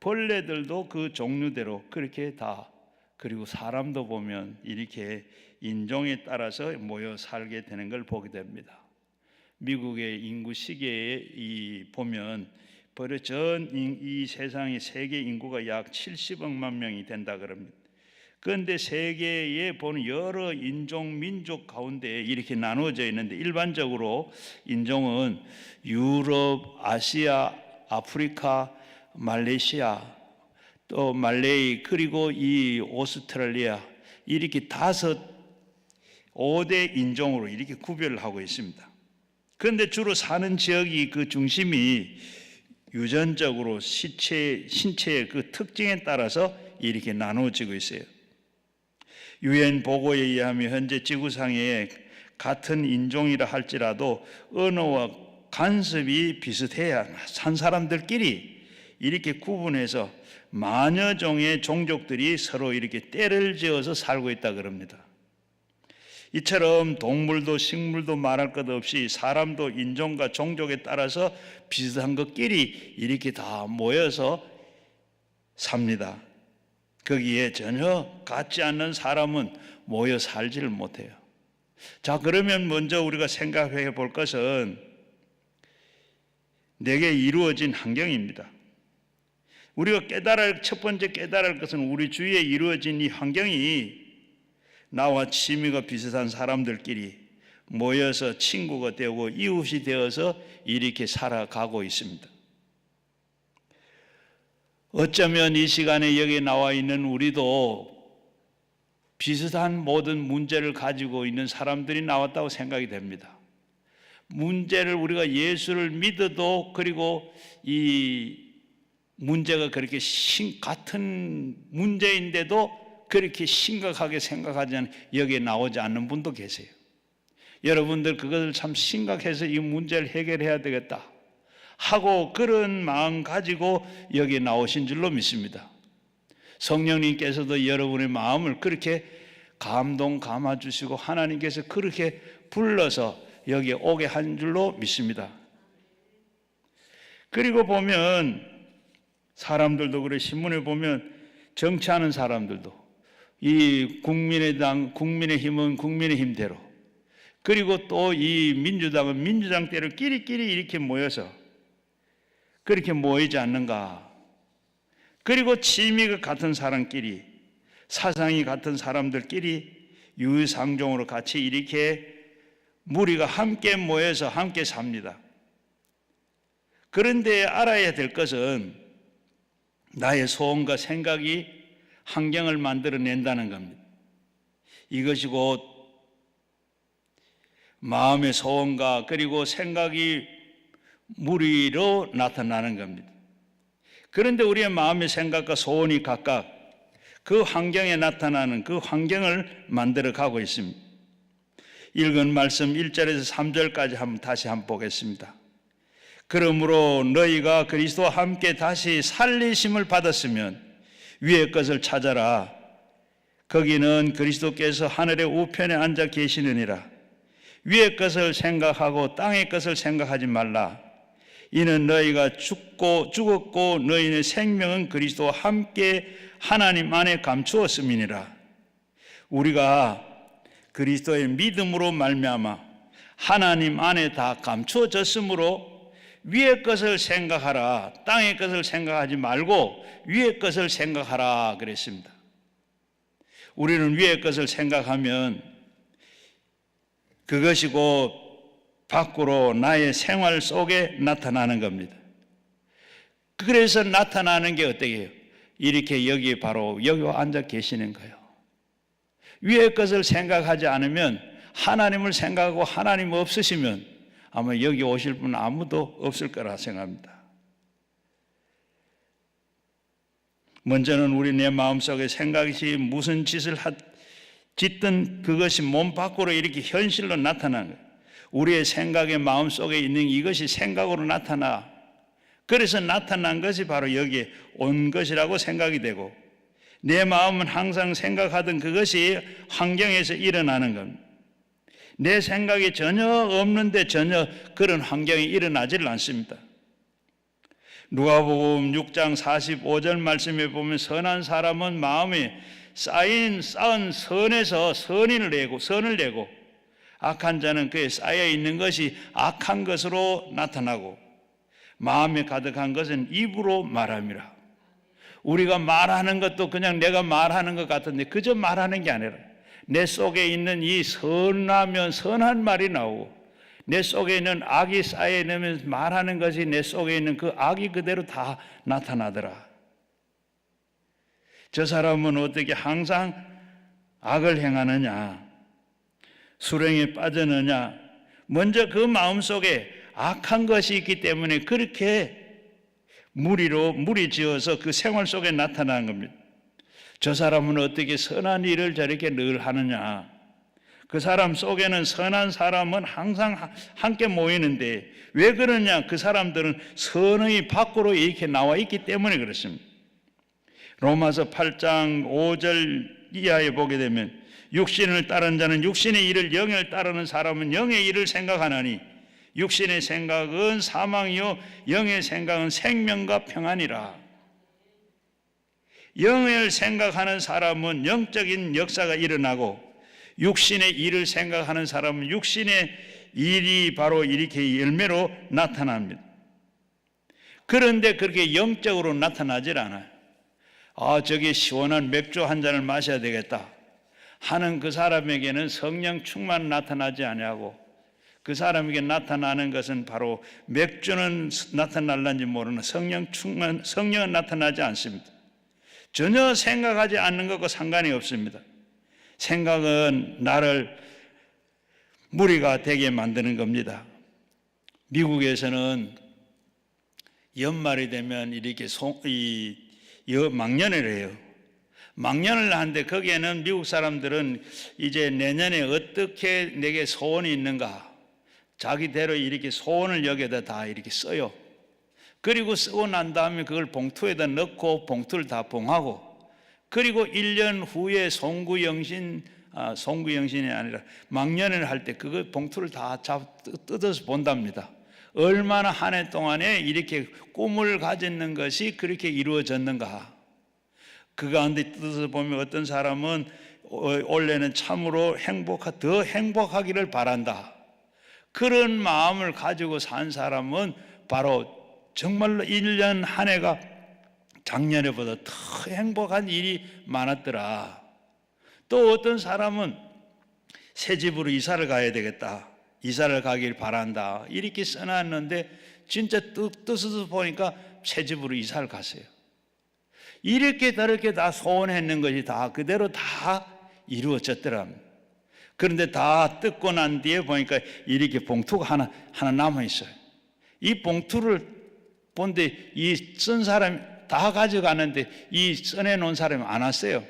벌레들도 그 종류대로 그렇게 다, 그리고 사람도 보면 이렇게 인종에 따라서 모여 살게 되는 걸 보게 됩니다. 미국의 인구 시계에 보면 벌써 이 세상의 세계 인구가 약 70억만 명이 된다 그럽니다. 그런데 세계에 보는 여러 인종, 민족 가운데 이렇게 나누어져 있는데, 일반적으로 인종은 유럽, 아시아, 아프리카, 말레이시아, 또 말레이, 그리고 이 오스트랄리아, 이렇게 5대 인종으로 이렇게 구별을 하고 있습니다. 그런데 주로 사는 지역이 그 중심이 유전적으로 신체의 그 특징에 따라서 이렇게 나누어지고 있어요. 유엔 보고에 의하면 현재 지구상에 같은 인종이라 할지라도 언어와 간섭이 비슷해야 한 사람들끼리 이렇게 구분해서 만여 종의 종족들이 서로 이렇게 때를 지어서 살고 있다 그럽니다. 이처럼 동물도 식물도 말할 것 없이 사람도 인종과 종족에 따라서 비슷한 것끼리 이렇게 다 모여서 삽니다. 거기에 전혀 같지 않는 사람은 모여 살지를 못해요. 자, 그러면 먼저 우리가 생각해 볼 것은 내게 이루어진 환경입니다. 우리가 첫 번째 깨달을 것은 우리 주위에 이루어진 이 환경이 나와 취미가 비슷한 사람들끼리 모여서 친구가 되고 이웃이 되어서 이렇게 살아가고 있습니다. 어쩌면 이 시간에 여기 나와 있는 우리도 비슷한 모든 문제를 가지고 있는 사람들이 나왔다고 생각이 됩니다. 문제를 우리가 예수를 믿어도, 그리고 이 문제가 그렇게 같은 문제인데도 그렇게 심각하게 생각하지 않는, 여기에 나오지 않는 분도 계세요. 여러분들 그것을 참 심각해서 이 문제를 해결해야 되겠다 하고 그런 마음 가지고 여기 나오신 줄로 믿습니다. 성령님께서도 여러분의 마음을 그렇게 감화 주시고 하나님께서 그렇게 불러서 여기 오게 한 줄로 믿습니다. 그리고 보면 사람들도 그래, 신문에 보면 정치하는 사람들도 이 국민의당, 국민의힘은 국민의힘대로, 그리고 또 이 민주당은 민주당대로 끼리끼리 이렇게 모여서 그렇게 모이지 않는가. 그리고 취미가 같은 사람끼리, 사상이 같은 사람들끼리 유유상종으로 같이 이렇게 무리가 함께 모여서 함께 삽니다. 그런데 알아야 될 것은 나의 소원과 생각이 환경을 만들어낸다는 겁니다. 이것이 곧 마음의 소원과 그리고 생각이 무리로 나타나는 겁니다. 그런데 우리의 마음의 생각과 소원이 각각 그 환경에 나타나는 그 환경을 만들어 가고 있습니다. 읽은 말씀 1절에서 3절까지 다시 한번 보겠습니다. 그러므로 너희가 그리스도와 함께 다시 살리심을 받았으면 위의 것을 찾아라. 거기는 그리스도께서 하늘의 우편에 앉아 계시느니라. 위의 것을 생각하고 땅의 것을 생각하지 말라. 이는 너희가 죽었고 너희의 생명은 그리스도와 함께 하나님 안에 감추었음이니라. 우리가 그리스도의 믿음으로 말미암아 하나님 안에 다 감추어졌으므로 위의 것을 생각하라. 땅의 것을 생각하지 말고 위의 것을 생각하라 그랬습니다. 우리는 위의 것을 생각하면 그것이 곧 밖으로 나의 생활 속에 나타나는 겁니다. 그래서 나타나는 게 어떻게 해요? 이렇게 여기 바로 여기 앉아 계시는 거예요. 위의 것을 생각하지 않으면, 하나님을 생각하고 하나님 없으시면 아마 여기 오실 분은 아무도 없을 거라 생각합니다. 먼저는 우리 내 마음속에 생각이 무슨 짓을 짓든 그것이 몸 밖으로 이렇게 현실로 나타나는 거예요. 우리의 생각의 마음속에 있는 이것이 생각으로 나타나, 그래서 나타난 것이 바로 여기에 온 것이라고 생각이 되고, 내 마음은 항상 생각하던 그것이 환경에서 일어나는 겁니다. 내 생각이 전혀 없는데 전혀 그런 환경이 일어나지를 않습니다. 누가복음 6장 45절 말씀에 보면 선한 사람은 마음에 쌓은 선에서 선을 내고 악한 자는 그에 쌓여 있는 것이 악한 것으로 나타나고 마음에 가득한 것은 입으로 말함이라. 우리가 말하는 것도 그냥 내가 말하는 것 같은데 그저 말하는 게 아니라 내 속에 있는 이 선하면 선한 말이 나오고 내 속에 있는 악이 쌓여 있으면 말하는 것이 내 속에 있는 그 악이 그대로 다 나타나더라. 저 사람은 어떻게 항상 악을 행하느냐, 수렁에 빠졌느냐. 먼저 그 마음속에 악한 것이 있기 때문에 그렇게 무리 지어서 그 생활 속에 나타나는 겁니다. 저 사람은 어떻게 선한 일을 저렇게 늘 하느냐. 그 사람 속에는 선한 사람은 항상 함께 모이는데 왜 그러냐? 그 사람들은 선의 밖으로 이렇게 나와 있기 때문에 그렇습니다. 로마서 8장 5절 이하에 보게 되면 육신을 따른 자는 육신의 일을, 영을 따르는 사람은 영의 일을 생각하나니 육신의 생각은 사망이요 영의 생각은 생명과 평안이라. 영을 생각하는 사람은 영적인 역사가 일어나고 육신의 일을 생각하는 사람은 육신의 일이 바로 이렇게 열매로 나타납니다. 그런데 그렇게 영적으로 나타나질 않아요. 저기 시원한 맥주 한 잔을 마셔야 되겠다 하는 그 사람에게는 성령 충만 나타나지 아니하고 그 사람에게 나타나는 것은 바로 맥주는 나타날는지 모르는 성령은 나타나지 않습니다. 전혀 생각하지 않는 것과 상관이 없습니다. 생각은 나를 무리가 되게 만드는 겁니다. 미국에서는 연말이 되면 이렇게 망년을 해요. 망년을 하는데 거기에는 미국 사람들은 이제 내년에 어떻게 내게 소원이 있는가 자기대로 이렇게 소원을 여기에다 다 이렇게 써요. 그리고 쓰고 난 다음에 그걸 봉투에다 넣고 봉투를 다 봉하고 그리고 1년 후에 송구영신이 아니라 망년을 할 때 그거 봉투를 다 뜯어서 본답니다. 얼마나 한 해 동안에 이렇게 꿈을 가졌는 것이 그렇게 이루어졌는가. 그 가운데 뜯어서 보면 어떤 사람은 올해는 참으로 더 행복하기를 바란다. 그런 마음을 가지고 산 사람은 바로 정말로 1년 한 해가 작년에보다 더 행복한 일이 많았더라. 또 어떤 사람은 새 집으로 이사를 가야 되겠다. 이사를 가길 바란다. 이렇게 써놨는데 진짜 뜯어서 보니까 새 집으로 이사를 갔어요. 이렇게 저렇게 다 소원했는 것이 다 그대로 다 이루어졌더라. 그런데 다 뜯고 난 뒤에 보니까 이렇게 봉투가 하나 남아있어요. 이 봉투를 본데 이 쓴 사람이 다 가져가는데 이 써내놓은 사람이 안 왔어요.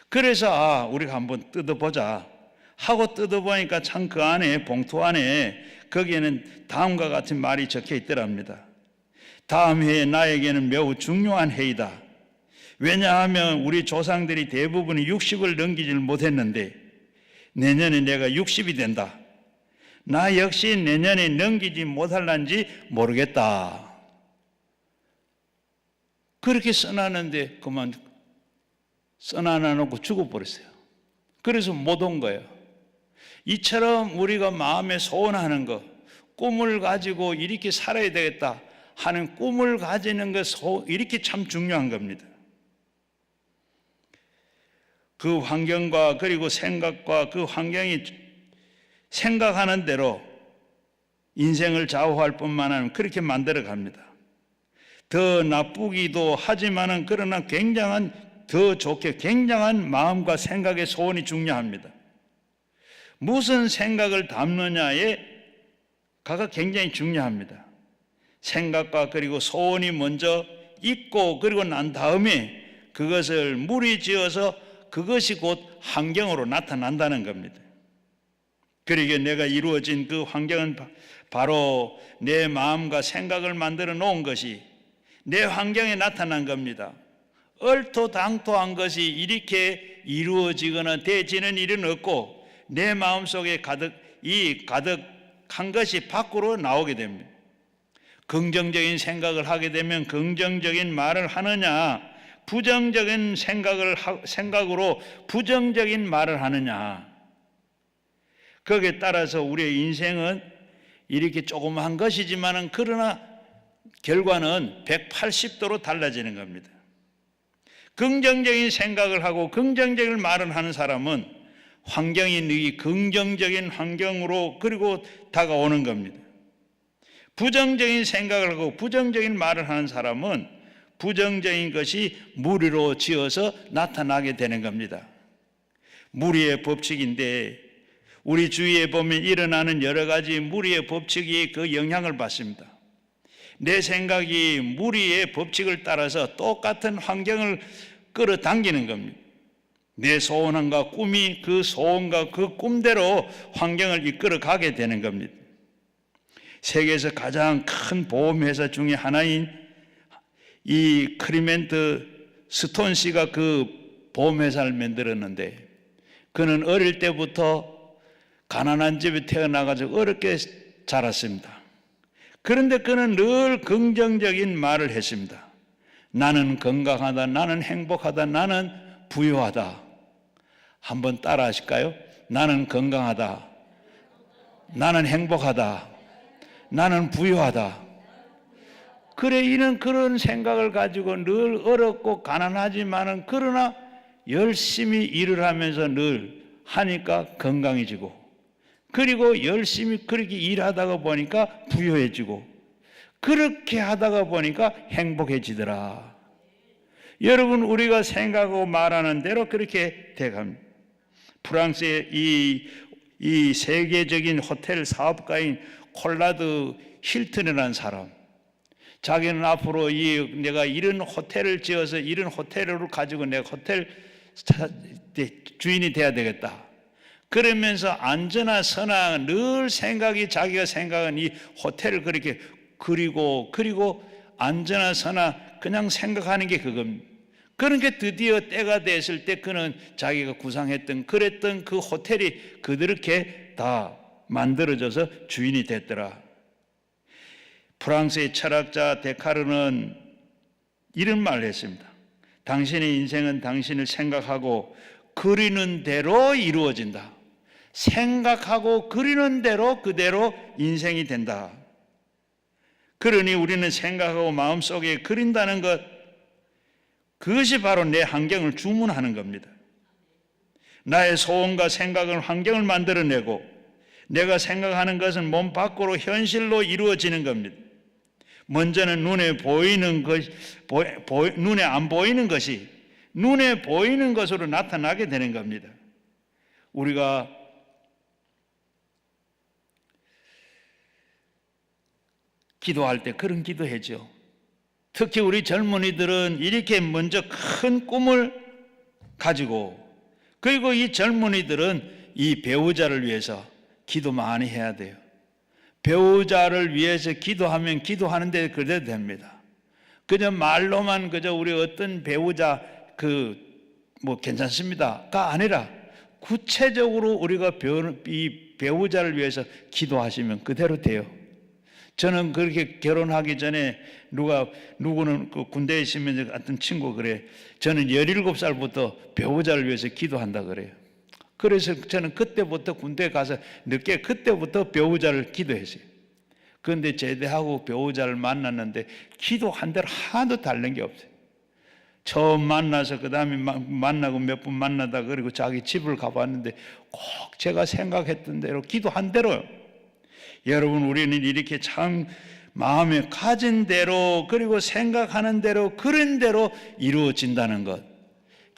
그래서 우리가 한번 뜯어보자 하고 뜯어보니까 참 그 안에 봉투 안에 거기에는 다음과 같은 말이 적혀 있더랍니다. 다음 해에 나에게는 매우 중요한 해이다. 왜냐하면 우리 조상들이 대부분이 60을 넘기지를 못했는데 내년에 내가 60이 된다. 나 역시 내년에 넘기지 못할란지 모르겠다. 그렇게 써놨는데 그만 써놔놓고 죽어버렸어요. 그래서 못 온 거예요. 이처럼 우리가 마음에 소원하는 것, 꿈을 가지고 이렇게 살아야 되겠다 하는 꿈을 가지는 것 이렇게 참 중요한 겁니다. 그 환경과 그리고 생각과 그 환경이 생각하는 대로 인생을 좌우할 뿐만 아니라 그렇게 만들어 갑니다. 더 나쁘기도 하지만은 그러나 더 좋게 굉장한 마음과 생각의 소원이 중요합니다. 무슨 생각을 담느냐에 가가 굉장히 중요합니다. 생각과 그리고 소원이 먼저 있고 그리고 난 다음에 그것을 무리지어서 그것이 곧 환경으로 나타난다는 겁니다. 그러기에 내가 이루어진 그 환경은 바로 내 마음과 생각을 만들어 놓은 것이 내 환경에 나타난 겁니다. 얼토당토한 것이 이렇게 이루어지거나 되지는 일은 없고 내 마음속에 가득한 것이 밖으로 나오게 됩니다. 긍정적인 생각을 하게 되면 긍정적인 말을 하느냐, 부정적인 생각으로 부정적인 말을 하느냐, 거기에 따라서 우리의 인생은 이렇게 조그마한 것이지만은 그러나 결과는 180도로 달라지는 겁니다. 긍정적인 생각을 하고 긍정적인 말을 하는 사람은 환경이 긍정적인 환경으로 그리고 다가오는 겁니다. 부정적인 생각을 하고 부정적인 말을 하는 사람은 부정적인 것이 무리로 지어서 나타나게 되는 겁니다. 무리의 법칙인데 우리 주위에 보면 일어나는 여러 가지 무리의 법칙이 그 영향을 받습니다. 내 생각이 무리의 법칙을 따라서 똑같은 환경을 끌어당기는 겁니다. 내 소원과 꿈이 그 소원과 그 꿈대로 환경을 이끌어 가게 되는 겁니다. 세계에서 가장 큰 보험회사 중에 하나인 이 크리멘트 스톤 씨가 그 보험회사를 만들었는데 그는 어릴 때부터 가난한 집에 태어나가지고 어렵게 자랐습니다. 그런데 그는 늘 긍정적인 말을 했습니다. 나는 건강하다, 나는 행복하다, 나는 부유하다. 한번 따라 하실까요? 나는 건강하다, 나는 행복하다, 나는 부유하다. 그래, 이는 그런 생각을 가지고 늘 어렵고 가난하지만은 그러나 열심히 일을 하면서 늘 하니까 건강해지고, 그리고 열심히 그렇게 일하다가 보니까 부유해지고, 그렇게 하다가 보니까 행복해지더라. 여러분, 우리가 생각하고 말하는 대로 그렇게 돼갑니다. 프랑스의 이 세계적인 호텔 사업가인 콜라드 힐튼이라는 사람, 자기는 앞으로 내가 이런 호텔을 지어서 이런 호텔을 가지고 내가 호텔 주인이 돼야 되겠다. 그러면서 안전하 선하 늘 생각이 자기가 생각한 이 호텔을 그렇게 그리고 안전하 선하 그냥 생각하는 게 그겁니다. 그러니까 드디어 때가 됐을 때 그는 자기가 구상했던 그랬던 그 호텔이 그렇게 다 만들어져서 주인이 됐더라. 프랑스의 철학자 데카르는 이런 말을 했습니다. 당신의 인생은 당신을 생각하고 그리는 대로 이루어진다. 생각하고 그리는 대로 그대로 인생이 된다. 그러니 우리는 생각하고 마음속에 그린다는 것, 그것이 바로 내 환경을 주문하는 겁니다. 나의 소원과 생각은 환경을 만들어내고 내가 생각하는 것은 몸 밖으로 현실로 이루어지는 겁니다. 먼저는 눈에 보이는 것, 눈에 안 보이는 것이 눈에 보이는 것으로 나타나게 되는 겁니다. 우리가 기도할 때 그런 기도하죠. 특히 우리 젊은이들은 이렇게 먼저 큰 꿈을 가지고, 그리고 이 젊은이들은 이 배우자를 위해서 기도 많이 해야 돼요. 배우자를 위해서 기도하면 기도하는데 그래도 됩니다. 그저 말로만 그저 우리 어떤 배우자 괜찮습니다가 아니라 구체적으로 우리가 이 배우자를 위해서 기도하시면 그대로 돼요. 저는 그렇게 결혼하기 전에 누구는 그 군대에 있으면 어떤 친구 그래, 저는 17살부터 배우자를 위해서 기도한다 그래요. 그래서 저는 그때부터 군대 가서 늦게 그때부터 배우자를 기도했어요. 그런데 제대하고 배우자를 만났는데 기도한 대로 하나도 다른 게 없어요. 처음 만나서 그 다음에 만나고 몇 분 만나다 그리고 자기 집을 가봤는데 꼭 제가 생각했던 대로 기도한 대로요. 여러분, 우리는 이렇게 참 마음에 가진 대로 그리고 생각하는 대로 그런 대로 이루어진다는 것.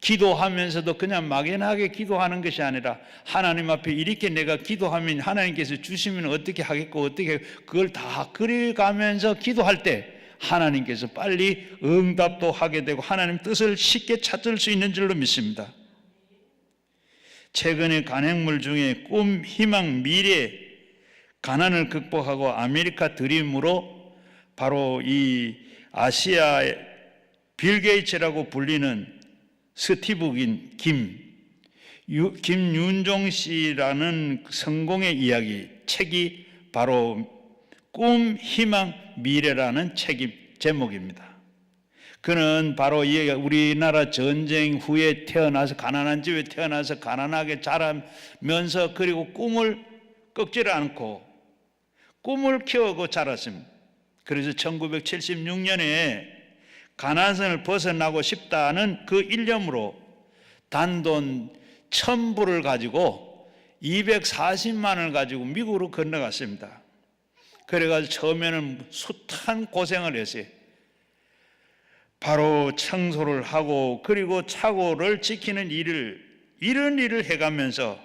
기도하면서도 그냥 막연하게 기도하는 것이 아니라 하나님 앞에 이렇게 내가 기도하면 하나님께서 주시면 어떻게 하겠고 어떻게 그걸 다 그려가면서 기도할 때 하나님께서 빨리 응답도 하게 되고 하나님 뜻을 쉽게 찾을 수 있는 줄로 믿습니다. 최근에 간행물 중에 꿈, 희망, 미래, 가난을 극복하고 아메리카 드림으로 바로 이 아시아의 빌 게이츠라고 불리는 스티브 김윤종 씨라는 성공의 이야기 책이 바로 꿈, 희망, 미래라는 책 제목입니다. 그는 바로 우리나라 전쟁 후에 태어나서 가난한 집에 태어나서 가난하게 자라면서 그리고 꿈을 꺾지를 않고 꿈을 키우고 자랐습니다. 그래서 1976년에 가난선을 벗어나고 싶다는 그 일념으로 단돈 1,000불을 가지고 240만 원을 가지고 미국으로 건너갔습니다. 그래가지고 처음에는 숱한 고생을 했어요. 바로 청소를 하고 그리고 차고를 지키는 이런 일을 해가면서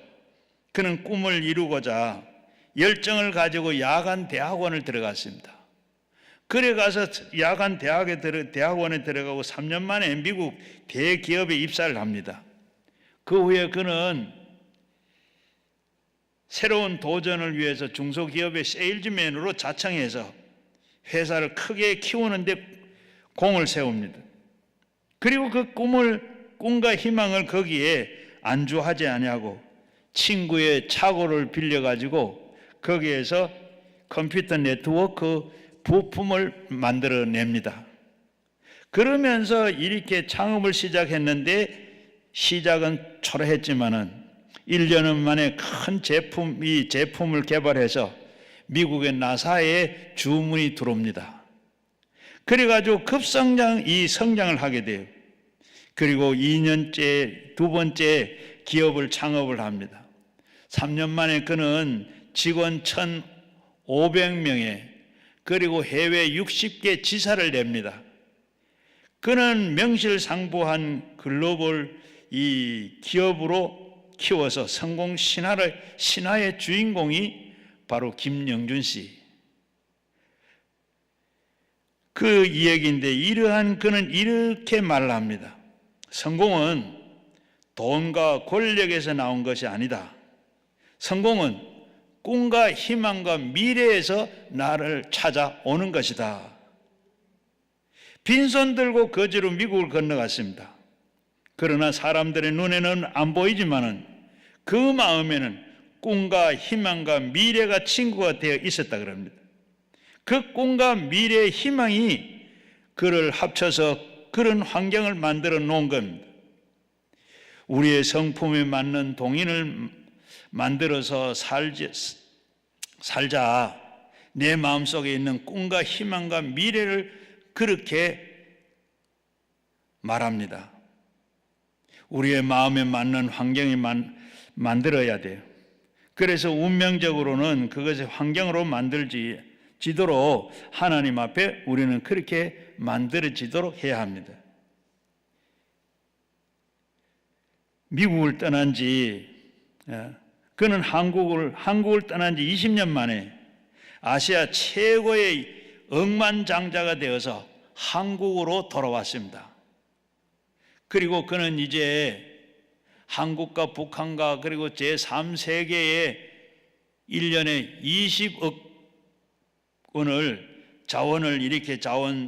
그는 꿈을 이루고자 열정을 가지고 야간 대학원을 들어갔습니다. 그래 가서 야간 대학원에 들어가고 3년 만에 미국 대기업에 입사를 합니다. 그 후에 그는 새로운 도전을 위해서 중소기업의 세일즈맨으로 자청해서 회사를 크게 키우는데 공을 세웁니다. 그리고 그 꿈과 희망을 거기에 안주하지 아니하고 친구의 차고를 빌려가지고 거기에서 컴퓨터 네트워크 부품을 만들어냅니다. 그러면서 이렇게 창업을 시작했는데 시작은 초라했지만은 1년 만에 큰 제품을 개발해서 미국의 나사에 주문이 들어옵니다. 그래가지고 성장을 하게 돼요. 그리고 2년째 두 번째 기업을 창업을 합니다. 3년 만에 그는 직원 1,500명에 그리고 해외 60개 지사를 냅니다. 그는 명실상부한 글로벌 이 기업으로 키워서 성공 신화의 주인공이 바로 김영준 씨. 그 이야기인데 그는 이렇게 말을 합니다. 성공은 돈과 권력에서 나온 것이 아니다. 성공은 꿈과 희망과 미래에서 나를 찾아오는 것이다. 빈손 들고 거지로 미국을 건너갔습니다. 그러나 사람들의 눈에는 안 보이지만은 그 마음에는 꿈과 희망과 미래가 친구가 되어 있었다 그럽니다. 그 꿈과 미래의 희망이 그를 합쳐서 그런 환경을 만들어 놓은 겁니다. 우리의 성품에 맞는 동인을 만들어서 살자. 내 마음속에 있는 꿈과 희망과 미래를 그렇게 말합니다. 우리의 마음에 맞는 환경이 만들어야 돼요. 그래서 운명적으로는 그것의 환경으로 만들어지도록 하나님 앞에 우리는 그렇게 만들어지도록 해야 합니다. 미국을 떠난 그는 한국을 떠난 지 20년 만에 아시아 최고의 억만장자가 되어서 한국으로 돌아왔습니다. 그리고 그는 이제 한국과 북한과 그리고 제3세계에 1년에 20억 원을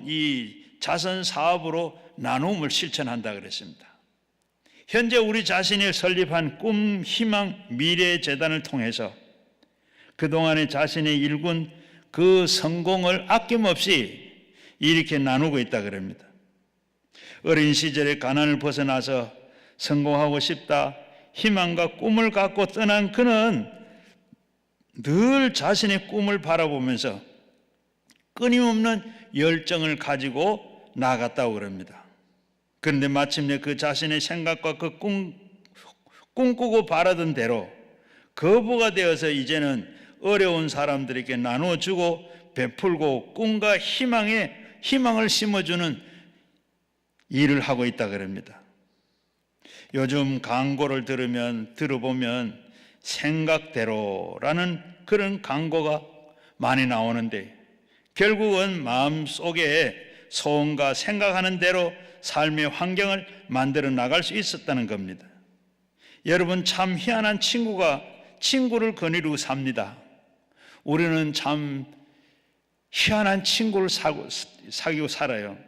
이 자선 사업으로 나눔을 실천한다 그랬습니다. 현재 우리 자신이 설립한 꿈, 희망, 미래 재단을 통해서 그동안에 자신이 일군 그 성공을 아낌없이 이렇게 나누고 있다 그럽니다. 어린 시절에 가난을 벗어나서 성공하고 싶다, 희망과 꿈을 갖고 떠난 그는 늘 자신의 꿈을 바라보면서 끊임없는 열정을 가지고 나아갔다고 그럽니다. 그런데 마침내 그 자신의 생각과 그 꿈꾸고 바라던 대로 거부가 되어서 이제는 어려운 사람들에게 나눠주고 베풀고 꿈과 희망을 심어주는 일을 하고 있다 그럽니다. 요즘 광고를 들어보면 생각대로라는 그런 광고가 많이 나오는데 결국은 마음속에 소원과 생각하는 대로 삶의 환경을 만들어 나갈 수 있었다는 겁니다. 여러분, 참 희한한 친구를 거느리고 삽니다. 우리는 참 희한한 친구를 사귀고 살아요.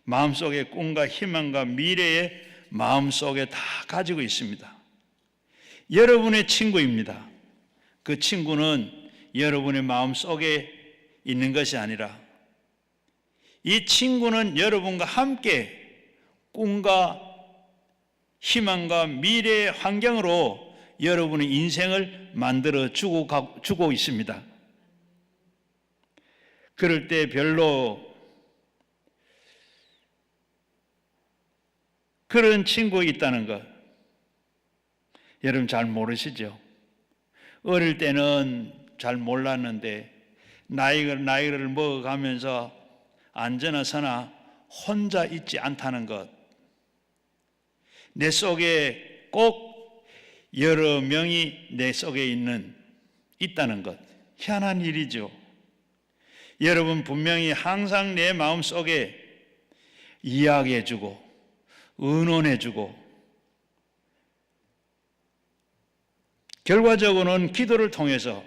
마음속에 꿈과 희망과 미래의 마음속에 다 가지고 있습니다. 여러분의 친구입니다. 그 친구는 여러분의 마음속에 있는 것이 아니라 이 친구는 여러분과 함께 꿈과 희망과 미래의 환경으로 여러분의 인생을 만들어 주고 있습니다. 그럴 때 별로 그런 친구가 있다는 것 여러분 잘 모르시죠? 어릴 때는 잘 몰랐는데 나이를 먹어가면서 앉으나 서나 혼자 있지 않다는 것, 내 속에 꼭 여러 명이 내 속에 있다는 것, 희한한 일이죠. 여러분 분명히 항상 내 마음 속에 이야기해주고 의논해주고 결과적으로는 기도를 통해서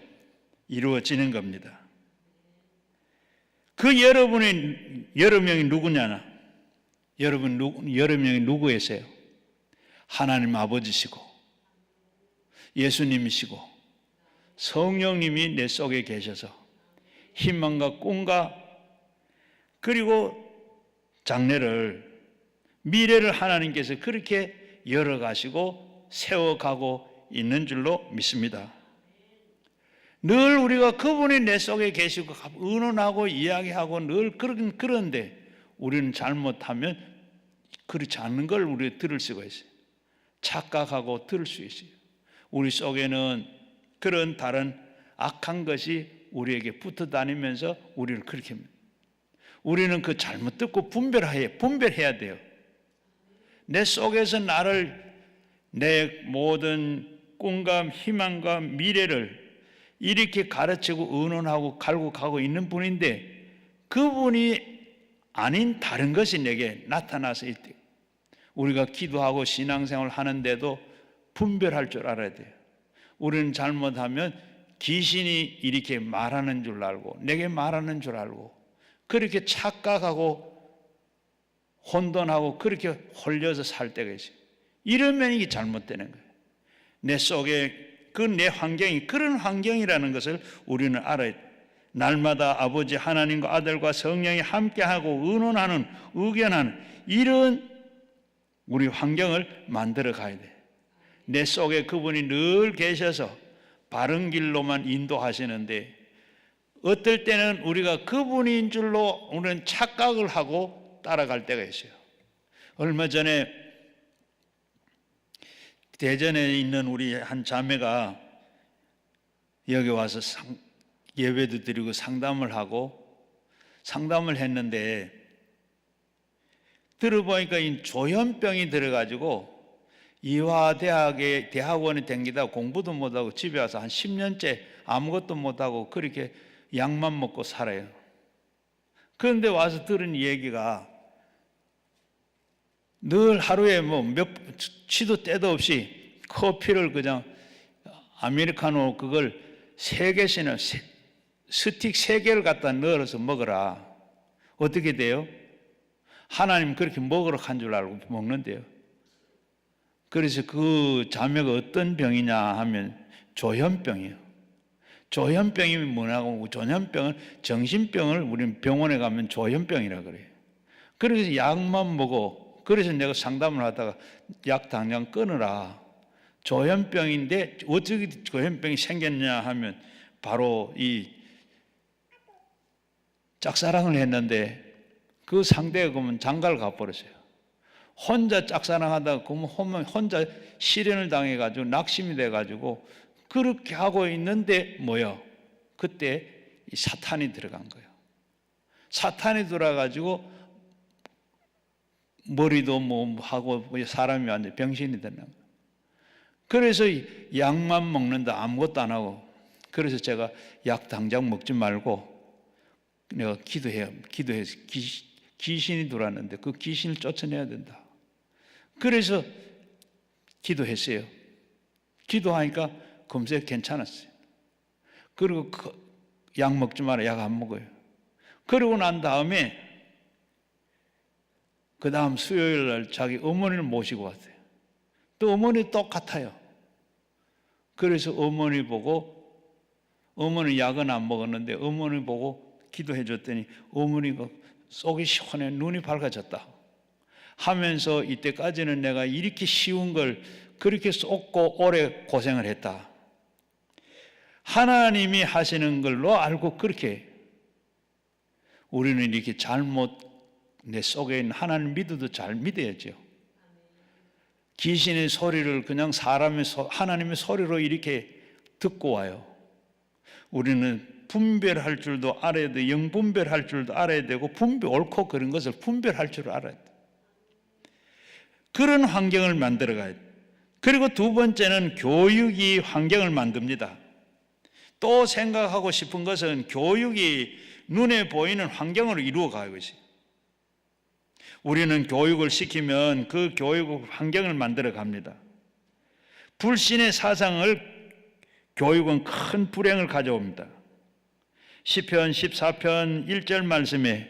이루어지는 겁니다. 그 여러 명이 누구냐나 여러 명이 누구이세요? 하나님 아버지시고 예수님이시고 성령님이 내 속에 계셔서 희망과 꿈과 그리고 장래를 미래를 하나님께서 그렇게 열어가시고 세워가고 있는 줄로 믿습니다. 늘 우리가 그분이 내 속에 계시고 의논하고 이야기하고 늘 그런데 우리는 잘못하면 그렇지 않는 걸 우리가 들을 수가 있어요. 착각하고 들을 수 있어요. 우리 속에는 그런 다른 악한 것이 우리에게 붙어 다니면서 우리를 그렇게 합니다. 우리는 그 잘못 듣고 분별해야 돼요. 내 속에서 내 모든 꿈과 희망과 미래를 이렇게 가르치고 의논하고 갈고 가고 있는 분인데 그분이 아닌 다른 것이 내게 나타나서 있대요. 우리가 기도하고 신앙생활 하는데도 분별할 줄 알아야 돼요. 우리는 잘못하면 귀신이 이렇게 말하는 줄 알고 내게 말하는 줄 알고 그렇게 착각하고 혼돈하고 그렇게 홀려서 살 때가 있어요. 이러면 이게 잘못되는 거예요. 내 속에 내 환경이 그런 환경이라는 것을 우리는 알아야 돼요. 날마다 아버지 하나님과 아들과 성령이 함께하고 의논하는 의견하는 이런 우리 환경을 만들어 가야 돼요. 내 속에 그분이 늘 계셔서 바른 길로만 인도하시는데 어떨 때는 우리가 그분인 줄로 우리는 착각을 하고 따라갈 때가 있어요. 얼마 전에 대전에 있는 우리 한 자매가 여기 와서 예배도 드리고 상담을 했는데 들어보니까 이 조현병이 들어가지고 이화대학에 대학원에 다니다 공부도 못하고 집에 와서 한 10년째 아무것도 못하고 그렇게 약만 먹고 살아요. 그런데 와서 들은 얘기가 늘 하루에 취도 때도 없이 커피를 그냥 아메리카노 그걸 3개씩이나 스틱 3개를 갖다 넣어서 먹어라. 어떻게 돼요? 하나님 그렇게 먹으러 간 줄 알고 먹는데요. 그래서 그 자매가 어떤 병이냐 하면 조현병이에요. 조현병이 뭐냐고, 조현병은 정신병을 우리는 병원에 가면 조현병이라 그래요. 그래서 약만 먹어. 그래서 내가 상담을 하다가 약 당장 끊으라. 조현병인데 어떻게 조현병이 생겼냐 하면 바로 이 짝사랑을 했는데 그 상대가 그러면 장가를 가버렸어요. 혼자 짝사랑하다가 그러면 혼자 실연을 당해가지고 낙심이 돼가지고 그렇게 하고 있는데 뭐요? 그때 이 사탄이 들어간 거예요. 사탄이 들어가지고 머리도 하고 사람이 완전 병신이 되는 거예요. 그래서 약만 먹는다 아무것도 안 하고 그래서 제가 약 당장 먹지 말고 내가 기도해서 귀신이 들어왔는데 그 귀신을 쫓아내야 된다. 그래서 기도했어요. 기도하니까 금세 괜찮았어요. 그리고 약 먹지 마라. 약 안 먹어요. 그러고 난 다음에 그 다음 수요일 날 자기 어머니를 모시고 왔어요. 또 어머니 똑같아요. 그래서 어머니 보고 어머니 약은 안 먹었는데 어머니 보고 기도해 줬더니 어머니가 속이 시원해 눈이 밝아졌다 하면서 이때까지는 내가 이렇게 쉬운 걸 그렇게 쏟고 오래 고생을 했다. 하나님이 하시는 걸로 알고 그렇게 우리는 이렇게 잘못 내 속에 있는 하나님 믿어도 잘 믿어야죠. 귀신의 소리를 그냥 하나님의 소리로 이렇게 듣고 와요. 우리는 분별할 줄도 알아야 돼. 영분별할 줄도 알아야 되고 옳고 그런 것을 분별할 줄 알아야 돼. 그런 환경을 만들어 가야 돼. 그리고 두 번째는 교육이 환경을 만듭니다. 또 생각하고 싶은 것은 교육이 눈에 보이는 환경으로 이루어 가고 있어요. 우리는 교육을 시키면 그 교육 환경을 만들어 갑니다. 불신의 사상을 교육은 큰 불행을 가져옵니다. 시편 14편 1절 말씀에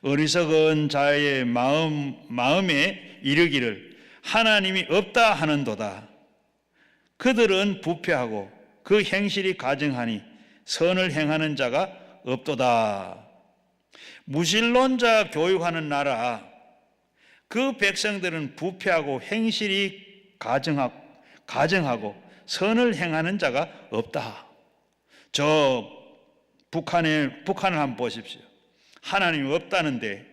어리석은 자의 마음에 이르기를 하나님이 없다 하는도다. 그들은 부패하고 그 행실이 가증하니 선을 행하는 자가 없도다. 무신론자 교육하는 나라, 그 백성들은 부패하고 행실이 가증하고 선을 행하는 자가 없다. 저 북한을 한번 보십시오. 하나님이 없다는데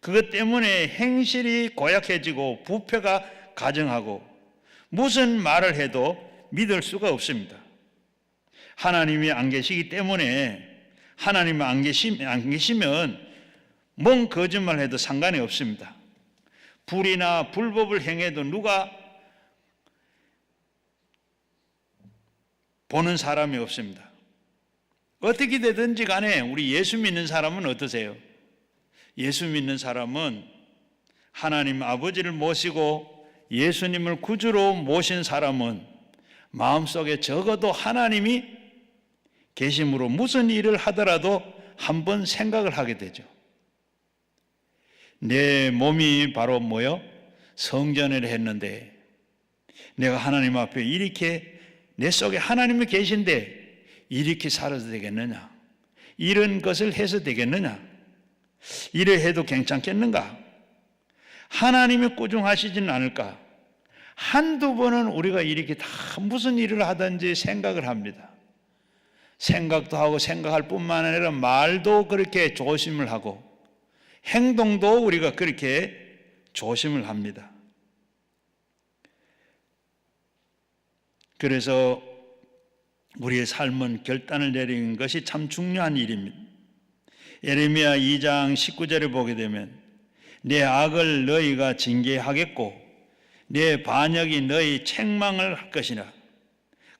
그것 때문에 행실이 고약해지고 부패가 가증하고 무슨 말을 해도 믿을 수가 없습니다. 하나님이 안 계시기 때문에 하나님이 안 계시면 뭔 거짓말 해도 상관이 없습니다. 불이나 불법을 행해도 누가 보는 사람이 없습니다. 어떻게 되든지 간에 우리 예수 믿는 사람은 어떠세요? 예수 믿는 사람은 하나님 아버지를 모시고 예수님을 구주로 모신 사람은 마음속에 적어도 하나님이 계심으로 무슨 일을 하더라도 한번 생각을 하게 되죠. 내 몸이 바로 뭐요? 성전을 했는데 내가 하나님 앞에 이렇게 내 속에 하나님이 계신데 이렇게 살아도 되겠느냐? 이런 것을 해서 되겠느냐? 이래 해도 괜찮겠는가? 하나님이 꾸중하시지는 않을까? 한두 번은 우리가 이렇게 다 무슨 일을 하든지 생각을 합니다. 생각도 하고 생각할 뿐만 아니라 말도 그렇게 조심을 하고 행동도 우리가 그렇게 조심을 합니다. 그래서 우리의 삶은 결단을 내리는 것이 참 중요한 일입니다. 예레미야 2장 19절에 보게 되면 내 악을 너희가 징계하겠고 내 반역이 너희 책망을 할 것이나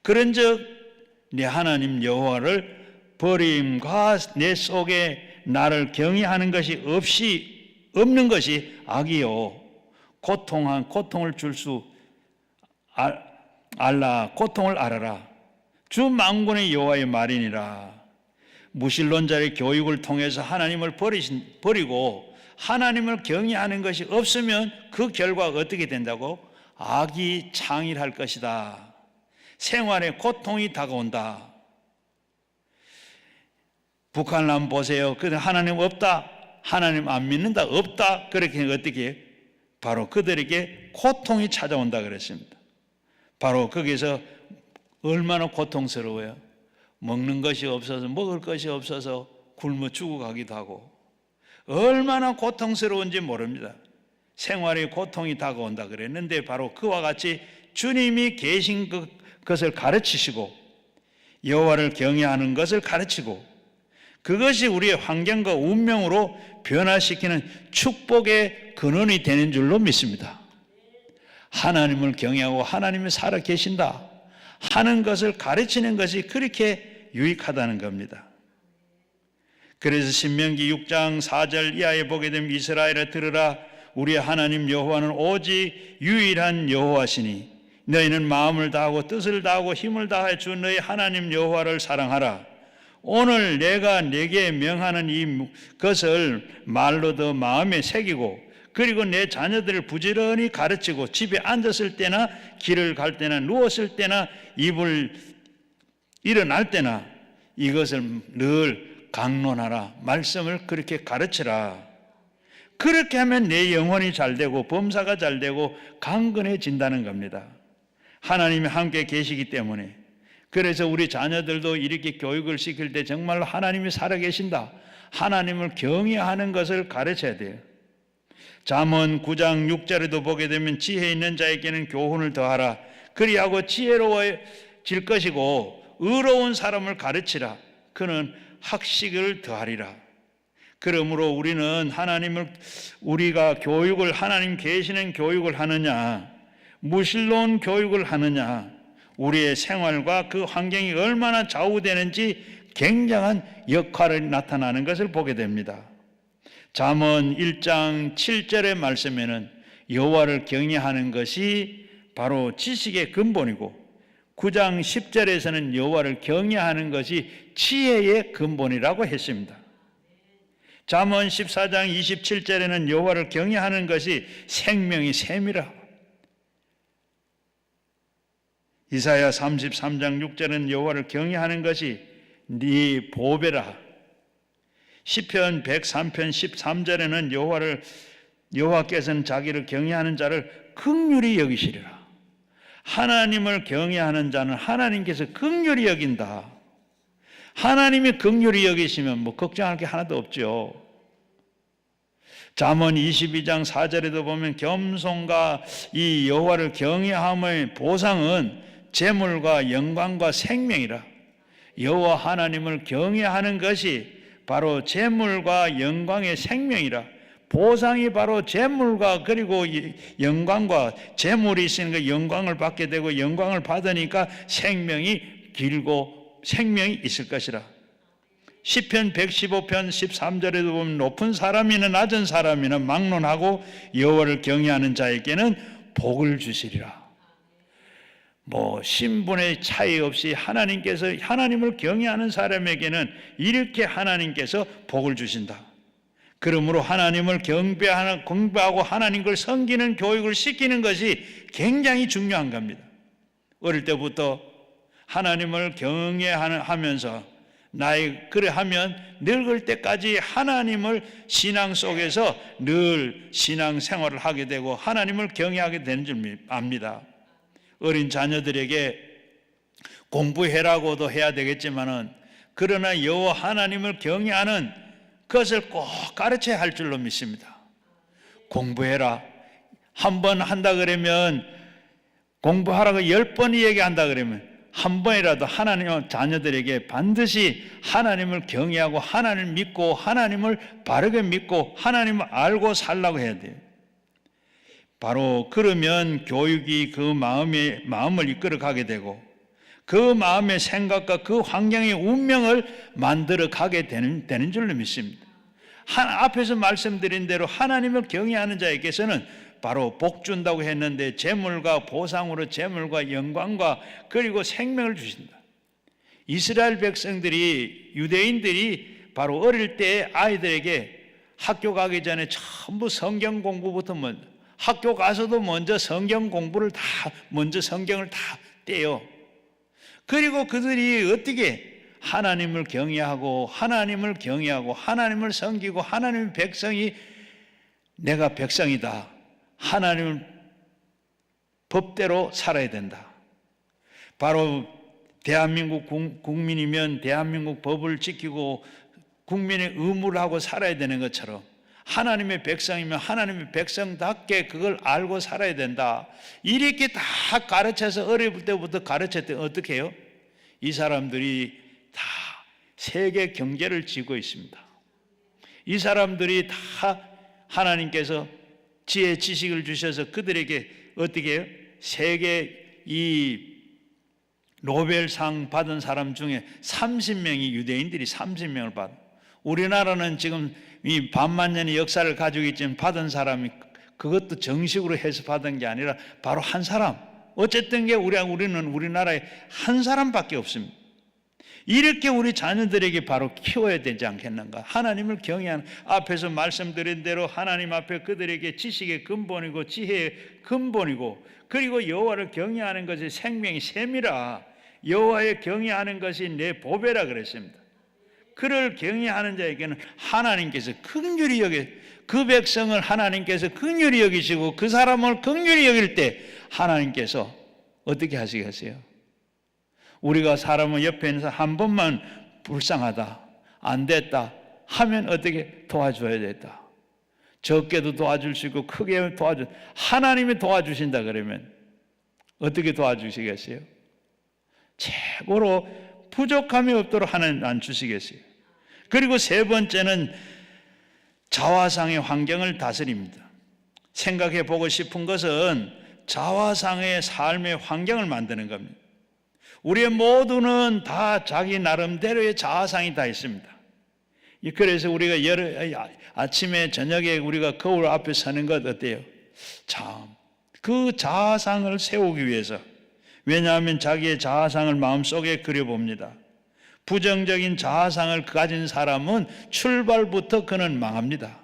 그런즉 내 하나님 여호와를 버림과 내 속에 나를 경외하는 것이 없는 것이 악이요 고통을 줄 수 고통을 알아라. 주 만군의 여호와의 말이니라. 무신론자의 교육을 통해서 하나님을 버리고 하나님을 경외하는 것이 없으면 그 결과가 어떻게 된다고? 악이 창일할 것이다. 생활에 고통이 다가온다. 북한을 한번 보세요. 그들 하나님 없다. 하나님 안 믿는다. 없다. 그렇게 어떻게? 바로 그들에게 고통이 찾아온다 그랬습니다. 바로 거기서 얼마나 고통스러워요. 먹는 것이 없어서 먹을 것이 없어서 굶어 죽어가기도 하고 얼마나 고통스러운지 모릅니다. 생활의 고통이 다가온다 그랬는데 바로 그와 같이 주님이 계신 것을 가르치시고 여호와를 경외하는 것을 가르치고 그것이 우리의 환경과 운명으로 변화시키는 축복의 근원이 되는 줄로 믿습니다. 하나님을 경외하고 하나님이 살아 계신다 하는 것을 가르치는 것이 그렇게 유익하다는 겁니다. 그래서 신명기 6장 4절 이하에 보게 되면 이스라엘아 들으라 우리의 하나님 여호와는 오직 유일한 여호와시니 너희는 마음을 다하고 뜻을 다하고 힘을 다해 주 너희 하나님 여호와를 사랑하라. 오늘 내가 네게 명하는 이것을 말로도 마음에 새기고 그리고 내 자녀들을 부지런히 가르치고 집에 앉았을 때나 길을 갈 때나 누웠을 때나 일어날 때나 이것을 늘 강론하라. 말씀을 그렇게 가르치라. 그렇게 하면 내 영혼이 잘 되고 범사가 잘 되고 강건해진다는 겁니다. 하나님이 함께 계시기 때문에. 그래서 우리 자녀들도 이렇게 교육을 시킬 때 정말로 하나님이 살아계신다, 하나님을 경외하는 것을 가르쳐야 돼요. 잠언 9장 6절에도 보게 되면 지혜 있는 자에게는 교훈을 더하라. 그리하고 지혜로워질 것이고 의로운 사람을 가르치라. 그는 학식을 더하리라. 그러므로 우리는 우리가 교육을, 하나님 계시는 교육을 하느냐, 무신론 교육을 하느냐, 우리의 생활과 그 환경이 얼마나 좌우되는지 굉장한 역할이 나타나는 것을 보게 됩니다. 잠언 1장 7절의 말씀에는 여호와를 경외하는 것이 바로 지식의 근본이고 9장 10절에서는 여호와를 경외하는 것이 지혜의 근본이라고 했습니다. 잠언 14장 27절에는 여호와를 경외하는 것이 생명의 샘이라. 이사야 33장 6절은 여호와를 경외하는 것이 네 보배라. 시편 103편 13절에는 여호와께서는 자기를 경외하는 자를 긍휼히 여기시리라. 하나님을 경외하는 자는 하나님께서 긍휼히 여긴다. 하나님이 긍휼히 여기시면 뭐 걱정할 게 하나도 없죠. 잠언 22장 4절에도 보면 겸손과 이 여호와를 경외함의 보상은 재물과 영광과 생명이라. 여호와 하나님을 경외하는 것이 바로 재물과 영광의 생명이라. 보상이 바로 재물과 그리고 영광과, 재물이 있으니까 영광을 받게 되고 영광을 받으니까 생명이 길고 생명이 있을 것이라. 시편 115편 13절에도 보면 높은 사람이나 낮은 사람이나 막론하고 여호와를 경외하는 자에게는 복을 주시리라. 신분의 차이 없이 하나님을 경외하는 사람에게는 이렇게 하나님께서 복을 주신다. 그러므로 하나님을 경배하고 하나님을 섬기는 교육을 시키는 것이 굉장히 중요한 겁니다. 어릴 때부터 하나님을 경외하면서 그래하면 늙을 때까지 하나님을 신앙 속에서 늘 신앙 생활을 하게 되고 하나님을 경외하게 되는 줄 압니다. 어린 자녀들에게 공부해라고도 해야 되겠지만은 그러나 여호와 하나님을 경외하는 그것을 꼭 가르쳐야 할 줄로 믿습니다. 공부해라. 한 번 한다 그러면, 공부하라고 10번 얘기한다 그러면 한 번이라도 하나님 자녀들에게 반드시 하나님을 경외하고 하나님을 믿고 하나님을 바르게 믿고 하나님을 알고 살라고 해야 돼요. 바로 그러면 교육이 그 마음을 이끌어 가게 되고 그 마음의 생각과 그 환경의 운명을 만들어 가게 되는 줄로 믿습니다. 앞에서 말씀드린 대로 하나님을 경외하는 자에게서는 바로 복 준다고 했는데 재물과 보상으로 재물과 영광과 그리고 생명을 주신다. 이스라엘 백성들이, 유대인들이 바로 어릴 때 아이들에게 학교 가기 전에 전부 성경 공부부터 학교 가서도 먼저 성경 공부를 먼저 성경을 다 떼요. 그리고 그들이 어떻게 하나님을 경외하고 하나님을 섬기고 하나님의 백성이, 내가 백성이다, 하나님을 법대로 살아야 된다. 바로 대한민국 국민이면 대한민국 법을 지키고 국민의 의무를 하고 살아야 되는 것처럼 하나님의 백성이면 하나님의 백성답게 그걸 알고 살아야 된다. 이렇게 다 가르쳐서 어릴 때부터 가르쳤더니 어떻게 해요? 이 사람들이 다 세계 경제를 쥐고 있습니다. 이 사람들이 다 하나님께서 지혜 지식을 주셔서 그들에게 어떻게 해요? 세계 이 노벨상 받은 사람 중에 30명이 유대인들이 30명을 받아. 우리나라는 지금 이 반만년의 역사를 가지고 있지만 받은 사람이 그것도 정식으로 해서 받은 게 아니라 바로 한 사람. 어쨌든 우리는 우리나라에 한 사람밖에 없습니다. 이렇게 우리 자녀들에게 바로 키워야 되지 않겠는가? 하나님을 경외하는, 앞에서 말씀드린 대로 하나님 앞에 그들에게 지식의 근본이고 지혜의 근본이고 그리고 여호와를 경외하는 것이 생명의 샘이라. 여호와의 경외하는 것이 내 보배라 그랬습니다. 그를 경외하는 자에게는 하나님께서 긍휼히 여겨, 그 백성을 하나님께서 긍휼히 여기시고 그 사람을 긍휼히 여길 때 하나님께서 어떻게 하시겠어요? 우리가 사람을 옆에 있는 사람 한 번만 불쌍하다, 안 됐다 하면 어떻게 도와줘야 됐다. 적게도 도와줄 수 있고 크게 도와줘. 하나님이 도와주신다 그러면 어떻게 도와주시겠어요? 최고로 부족함이 없도록 하나님 안 주시겠어요? 그리고 세 번째는 자화상의 환경을 다스립니다. 생각해 보고 싶은 것은 자화상의 삶의 환경을 만드는 겁니다. 우리의 모두는 다 자기 나름대로의 자화상이 다 있습니다. 그래서 우리가 아침에 저녁에 우리가 거울 앞에 서는 것 어때요? 참, 그 자화상을 세우기 위해서, 왜냐하면 자기의 자화상을 마음속에 그려봅니다. 부정적인 자화상을 가진 사람은 출발부터 그는 망합니다.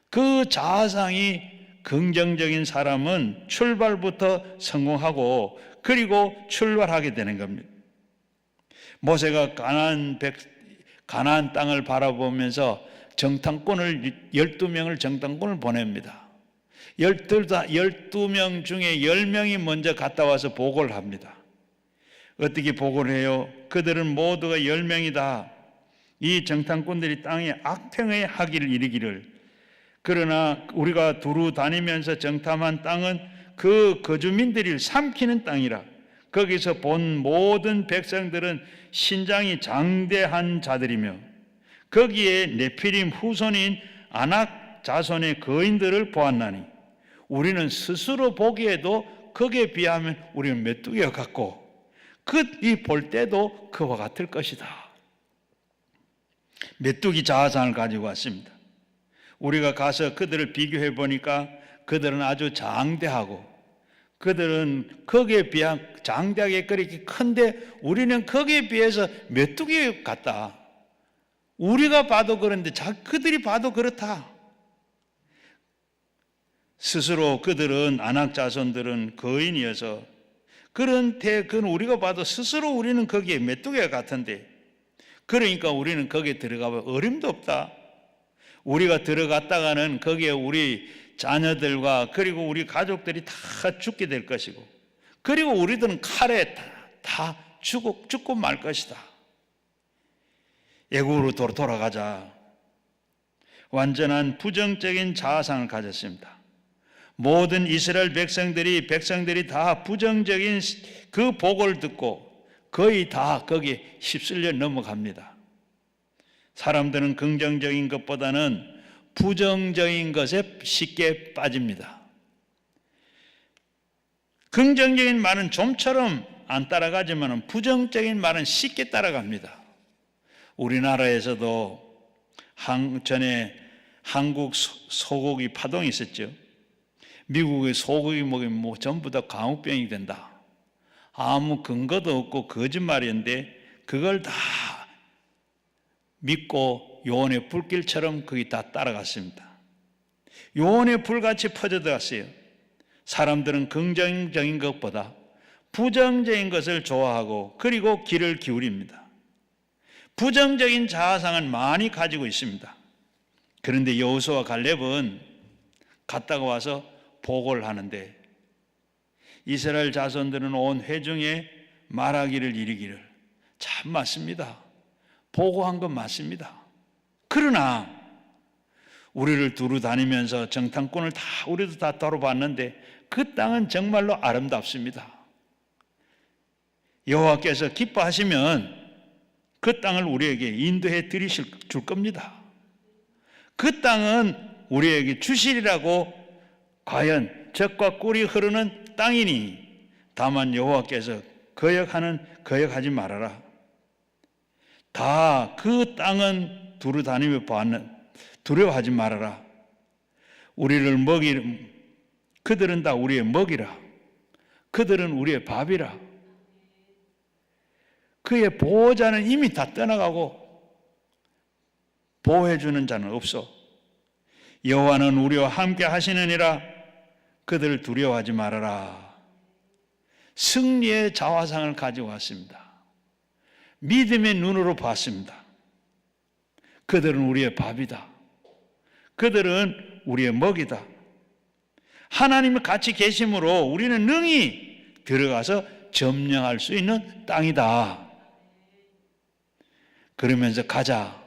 그 자화상이 긍정적인 사람은 출발부터 성공하고 그리고 출발하게 되는 겁니다. 모세가 가나안 땅을 바라보면서 정탐꾼을 12명을 정탐꾼을 보냅니다. 12명 중에 10명이 먼저 갔다 와서 보고를 합니다. 어떻게 보고를 해요? 그들은 모두가 10명이다. 이 정탐꾼들이 땅에 악평의 하기를 이르기를, 그러나 우리가 두루 다니면서 정탐한 땅은 그 거주민들이 삼키는 땅이라. 거기서 본 모든 백성들은 신장이 장대한 자들이며 거기에 네피림 후손인 아낙 자손의 거인들을 보았나니 우리는 스스로 보기에도 거기에 비하면 우리는 메뚜기와 같고 그이 볼 때도 그와 같을 것이다. 메뚜기 자화상을 가지고 왔습니다. 우리가 가서 그들을 비교해 보니까 그들은 아주 장대하고 그들은 거기에 비한 장대하게 그렇게 큰데 우리는 거기에 비해서 메뚜기 같다. 우리가 봐도 그런데 그들이 봐도 그렇다. 스스로 그들은 아낙 자손들은 거인이어서 그런데 그건 우리가 봐도 스스로 우리는 거기에 메뚜기가 같은데, 그러니까 우리는 거기에 들어가면 어림도 없다. 우리가 들어갔다가는 거기에 우리 자녀들과 그리고 우리 가족들이 다 죽게 될 것이고 그리고 우리들은 칼에 다 죽고 말 것이다. 애국으로 돌아가자. 완전한 부정적인 자아상을 가졌습니다. 모든 이스라엘 백성들이 다 부정적인 그 보고를 듣고 거의 다 거기에 휩쓸려 넘어갑니다. 사람들은 긍정적인 것보다는 부정적인 것에 쉽게 빠집니다. 긍정적인 말은 좀처럼 안 따라가지만 부정적인 말은 쉽게 따라갑니다. 우리나라에서도 전에 한국 소고기 파동이 있었죠. 미국의 소고기 먹으면 전부 다 광우병이 된다. 아무 근거도 없고 거짓말인데 그걸 다 믿고 요원의 불길처럼 거기 다 따라갔습니다. 요원의 불같이 퍼져들었어요. 사람들은 긍정적인 것보다 부정적인 것을 좋아하고 그리고 귀를 기울입니다. 부정적인 자아상은 많이 가지고 있습니다. 그런데 여호수아와 갈렙은 갔다가 와서 보고를 하는데 이스라엘 자손들은 온 회중에 말하기를 이르기를 참 맞습니다. 보고한 건 맞습니다. 그러나 우리를 두루 다니면서 정탐꾼을 우리도 다 돌아봤는데 그 땅은 정말로 아름답습니다. 여호와께서 기뻐하시면 그 땅을 우리에게 인도해 줄 겁니다. 그 땅은 우리에게 주시리라고 과연 젖과 꿀이 흐르는 땅이니 다만 여호와께서 거역하지 말아라. 다 그 땅은 두루 다니며 두려워하지 말아라. 그들은 다 우리의 먹이라. 그들은 우리의 밥이라. 그의 보호자는 이미 다 떠나가고 보호해주는 자는 없어. 여호와는 우리와 함께 하시느니라. 그들을 두려워하지 말아라. 승리의 자화상을 가지고 왔습니다. 믿음의 눈으로 봤습니다. 그들은 우리의 밥이다. 그들은 우리의 먹이다. 하나님이 같이 계심으로 우리는 능히 들어가서 점령할 수 있는 땅이다. 그러면서 가자.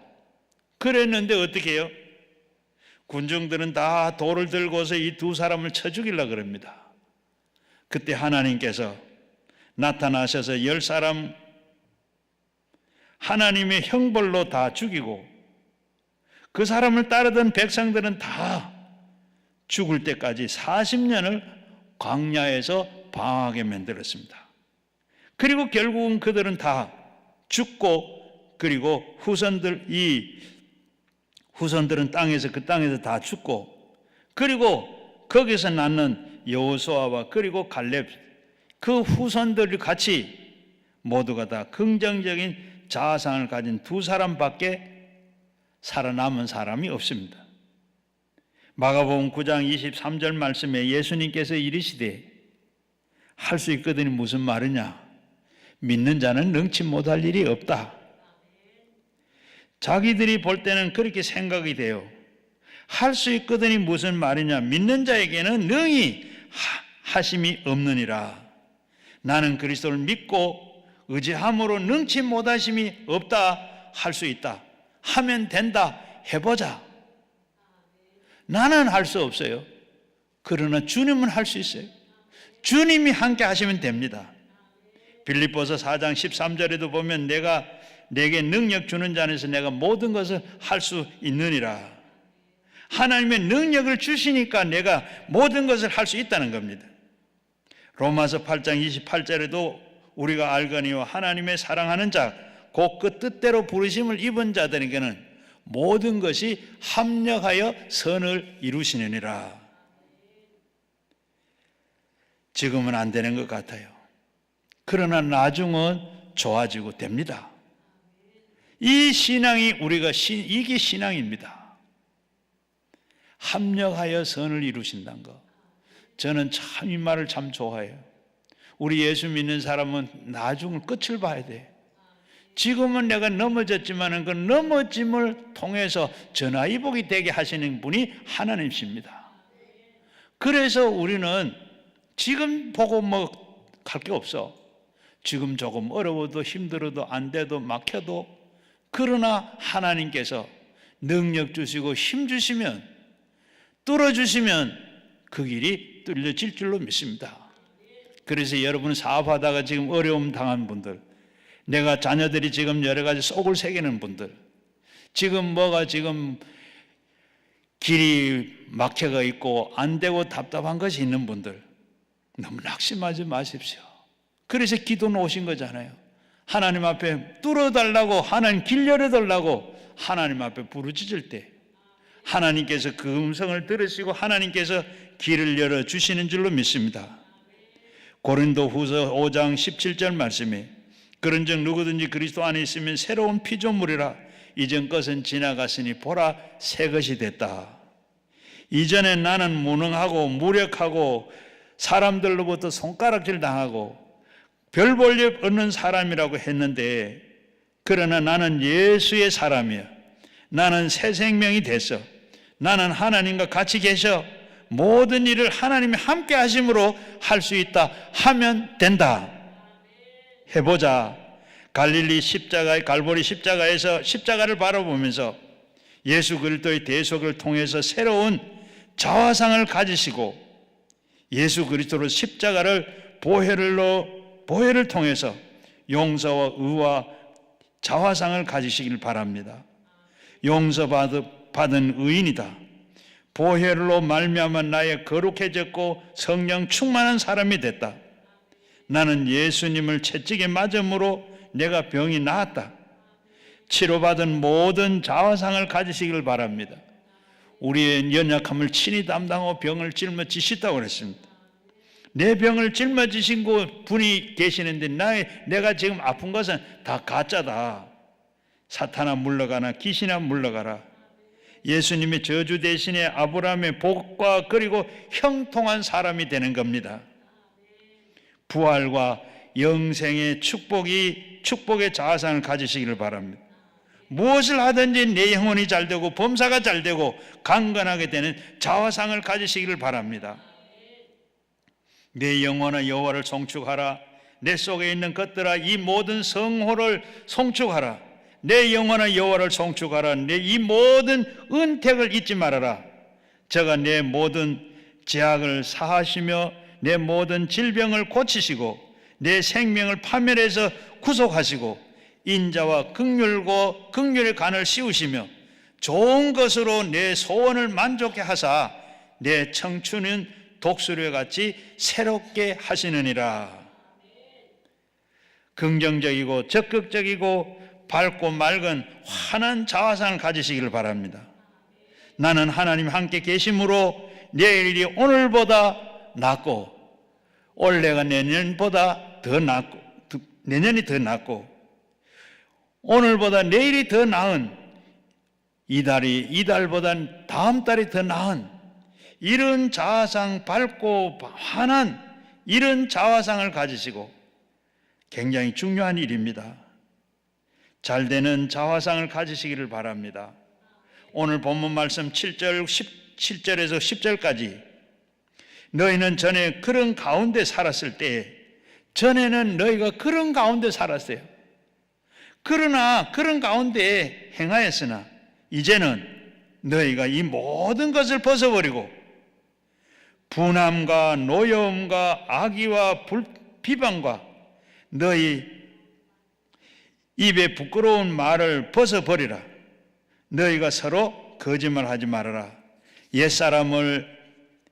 그랬는데 어떻게 해요? 군중들은 다 돌을 들고서 이 두 사람을 쳐 죽이려고 그럽니다. 그때 하나님께서 나타나셔서 10사람 하나님의 형벌로 다 죽이고 그 사람을 따르던 백성들은 다 죽을 때까지 40년을 광야에서 방황하게 만들었습니다. 그리고 결국은 그들은 다 죽고, 그리고 후손들은 그 땅에서 다 죽고, 그리고 거기서 낳는 여호수아와 그리고 갈렙, 그 후손들이 같이 모두가 다 긍정적인 자아상을 가진 두 사람밖에 살아남은 사람이 없습니다. 마가복음 9장 23절 말씀에 예수님께서 이르시되 할 수 있거든이 무슨 말이냐? 믿는 자는 능치 못할 일이 없다. 자기들이 볼 때는 그렇게 생각이 돼요. 할 수 있거든이 무슨 말이냐? 믿는 자에게는 능히 하심이 없느니라. 나는 그리스도를 믿고 의지함으로 능치 못하심이 없다. 할 수 있다. 하면 된다. 해보자. 나는 할 수 없어요. 그러나 주님은 할 수 있어요. 주님이 함께 하시면 됩니다. 빌립보서 4장 13절에도 보면 내가 내게 능력 주는 자 안에서 내가 모든 것을 할 수 있느니라. 하나님의 능력을 주시니까 내가 모든 것을 할 수 있다는 겁니다. 로마서 8장 28절에도 우리가 알거니와 하나님의 사랑하는 자 곧 그 뜻대로 부르심을 입은 자들에게는 모든 것이 합력하여 선을 이루시느니라. 지금은 안 되는 것 같아요. 그러나 나중은 좋아지고 됩니다. 이 신앙이 이게 신앙입니다. 합력하여 선을 이루신다는 거. 저는 참 이 말을 참 좋아해요. 우리 예수 믿는 사람은 나중을 끝을 봐야 돼. 지금은 내가 넘어졌지만 그 넘어짐을 통해서 전화위복이 되게 하시는 분이 하나님이십니다. 그래서 우리는 지금 보고 갈 게 없어. 지금 조금 어려워도 힘들어도 안 돼도 막혀도, 그러나 하나님께서 능력 주시고 힘 주시면, 뚫어주시면 그 길이 뚫려질 줄로 믿습니다. 그래서 여러분 사업하다가 지금 어려움 당한 분들, 내가 자녀들이 지금 여러 가지 속을 새기는 분들, 지금 길이 막혀가 있고 안 되고 답답한 것이 있는 분들, 너무 낙심하지 마십시오. 그래서 기도 놓으신 거잖아요. 하나님 앞에 뚫어달라고, 하나님 길 열어달라고 하나님 앞에 부르짖을 때 하나님께서 그 음성을 들으시고 하나님께서 길을 열어주시는 줄로 믿습니다. 고린도후서 5장 17절 말씀에 그런즉 누구든지 그리스도 안에 있으면 새로운 피조물이라 이전 것은 지나갔으니 보라 새 것이 됐다. 이전에 나는 무능하고 무력하고 사람들로부터 손가락질 당하고 별 볼 일 없는 사람이라고 했는데, 그러나 나는 예수의 사람이야. 나는 새 생명이 됐어. 나는 하나님과 같이 계셔. 모든 일을 하나님이 함께 하심으로 할 수 있다. 하면 된다. 해보자. 갈보리 십자가에서 십자가를 바라보면서 예수 그리스도의 대속을 통해서 새로운 자화상을 가지시고 예수 그리스도로 십자가를 보혈을 통해서 용서와 의와 자화상을 가지시길 바랍니다. 용서받은 의인이다. 보혈로 말미암아 나의 거룩해졌고 성령 충만한 사람이 됐다. 나는 예수님을 채찍에 맞음으로 내가 병이 나았다. 치료받은 모든 자화상을 가지시길 바랍니다. 우리의 연약함을 친히 담당하고 병을 짊어지셨다고 그랬습니다. 내 병을 짊어지신 분이 계시는데 내가 지금 아픈 것은 다 가짜다. 사탄아 물러가나 귀신아 물러가라. 예수님의 저주 대신에 아브라함의 복과 그리고 형통한 사람이 되는 겁니다. 부활과 영생의 축복의 자아상을 가지시기를 바랍니다. 무엇을 하든지 내 영혼이 잘되고 범사가 잘되고 강건하게 되는 자화상을 가지시기를 바랍니다. 내 영혼아 여호와를 송축하라. 내 속에 있는 것들아 이 모든 성호를 송축하라. 내 영혼아 여호와를 송축하라. 내 이 모든 은택을 잊지 말아라. 저가 내 모든 죄악을 사하시며 내 모든 질병을 고치시고 내 생명을 파멸해서 구속하시고 인자와 긍휼의 간을 씌우시며 좋은 것으로 내 소원을 만족해 하사 내 청춘은 독수리와 같이 새롭게 하시느니라. 긍정적이고 적극적이고 밝고 맑은 환한 자화상을 가지시기를 바랍니다. 나는 하나님 함께 계심으로 내일이 오늘보다 낫고 올해가 내년보다 더 낫고 내년이 더 낫고 오늘보다 내일이 더 나은 이달보다 다음 달이 더 나은 이런 자화상, 밝고 환한 이런 자화상을 가지시고 굉장히 중요한 일입니다. 잘 되는 자화상을 가지시기를 바랍니다. 오늘 본문 말씀 7절에서 10절까지 너희는 전에 그런 가운데 살았을 때 전에는 너희가 그런 가운데 살았어요. 그러나 그런 가운데 행하였으나 이제는 너희가 이 모든 것을 벗어버리고 분함과 노여움과 악의와 비방과 너희 입에 부끄러운 말을 벗어버리라. 너희가 서로 거짓말하지 말아라. 옛사람을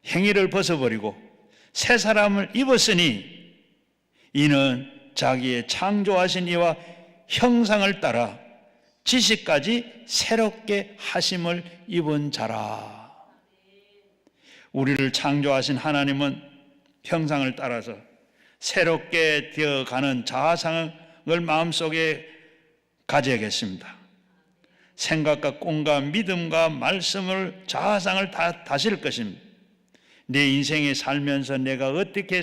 행위를 벗어버리고 새 사람을 입었으니 이는 자기의 창조하신 이와 형상을 따라 지식까지 새롭게 하심을 입은 자라. 우리를 창조하신 하나님은 형상을 따라서 새롭게 되어가는 자아상을 마음속에 가져야겠습니다. 생각과 꿈과 믿음과 말씀을 자아상을 다 다실 것입니다. 내 인생에 살면서 내가 어떻게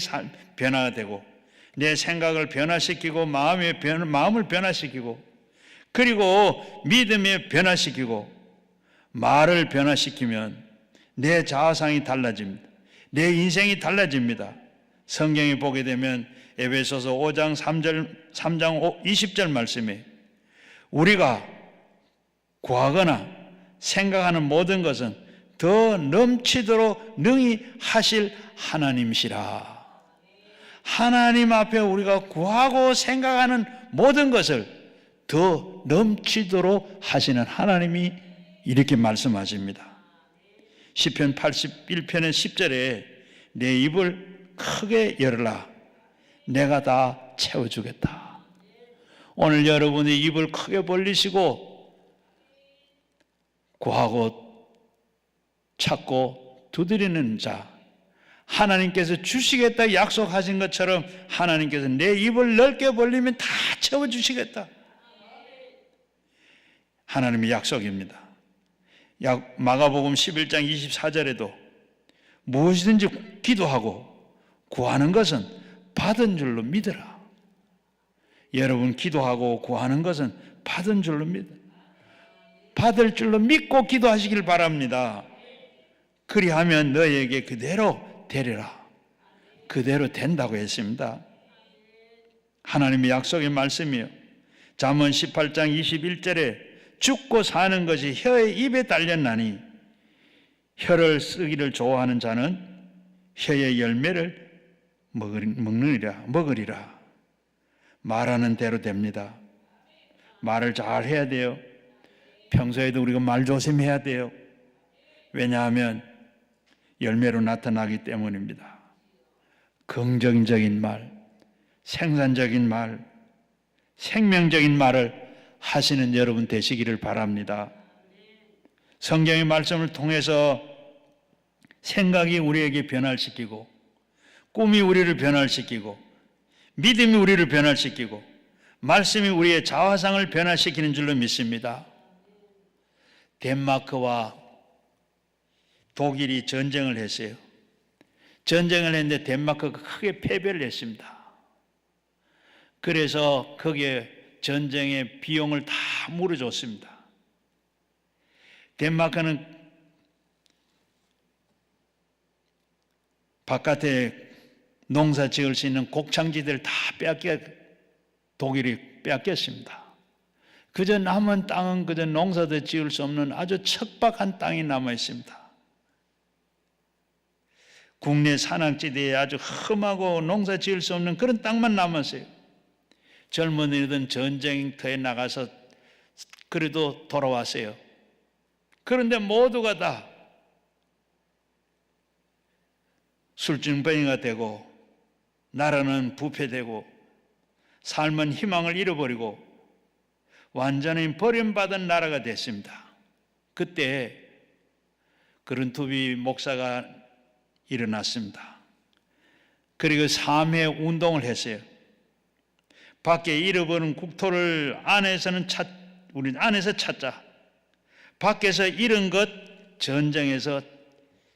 변화가 되고 내 생각을 변화시키고 마음을 변화시키고 그리고 믿음에 변화시키고 말을 변화시키면 내 자아상이 달라집니다. 내 인생이 달라집니다. 성경에 보게 되면 에베소서 5장 3장 20절 말씀에 우리가 구하거나 생각하는 모든 것은 더 넘치도록 능히 하실 하나님이시라. 하나님 앞에 우리가 구하고 생각하는 모든 것을 더 넘치도록 하시는 하나님이 이렇게 말씀하십니다. 시편 81편의 10절에 내 입을 크게 열어라. 내가 다 채워주겠다. 오늘 여러분이 입을 크게 벌리시고 구하고 찾고 두드리는 자, 하나님께서 주시겠다 약속하신 것처럼 하나님께서 내 입을 넓게 벌리면 다 채워주시겠다. 하나님의 약속입니다. 마가복음 11장 24절에도 무엇이든지 기도하고 구하는 것은 받은 줄로 믿으라. 여러분 기도하고 구하는 것은 받은 줄로 받을 줄로 믿고 기도하시길 바랍니다. 그리하면 너희에게 그대로 되리라. 그대로 된다고 했습니다. 하나님의 약속의 말씀이요. 잠언 18장 21절에 죽고 사는 것이 혀의 입에 달렸나니 혀를 쓰기를 좋아하는 자는 혀의 열매를 먹으리라. 말하는 대로 됩니다. 말을 잘 해야 돼요. 평소에도 우리가 말 조심해야 돼요. 왜냐하면 열매로 나타나기 때문입니다. 긍정적인 말, 생산적인 말, 생명적인 말을 하시는 여러분 되시기를 바랍니다. 성경의 말씀을 통해서 생각이 우리에게 변화시키고 꿈이 우리를 변화시키고 믿음이 우리를 변화시키고 말씀이 우리의 자화상을 변화시키는 줄로 믿습니다. 덴마크와 독일이 전쟁을 했어요. 전쟁을 했는데 덴마크가 크게 패배를 했습니다. 그래서 거기에 전쟁의 비용을 다 물어줬습니다. 덴마크는 바깥에 농사 지을 수 있는 곡창지대를 다 독일이 빼앗겼습니다. 그저 남은 땅은 그저 농사도 지을 수 없는 아주 척박한 땅이 남아 있습니다. 국내 산악지대에 아주 험하고 농사 지을 수 없는 그런 땅만 남았어요. 젊은이들은 전쟁터에 나가서 그래도 돌아왔어요. 그런데 모두가 다 술중병이가 되고 나라는 부패되고 삶은 희망을 잃어버리고 완전히 버림받은 나라가 됐습니다. 그때 그른투비 목사가 일어났습니다. 그리고 3회 운동을 했어요. 밖에 잃어버린 국토를 우리 안에서 찾자. 밖에서 잃은 것 전쟁에서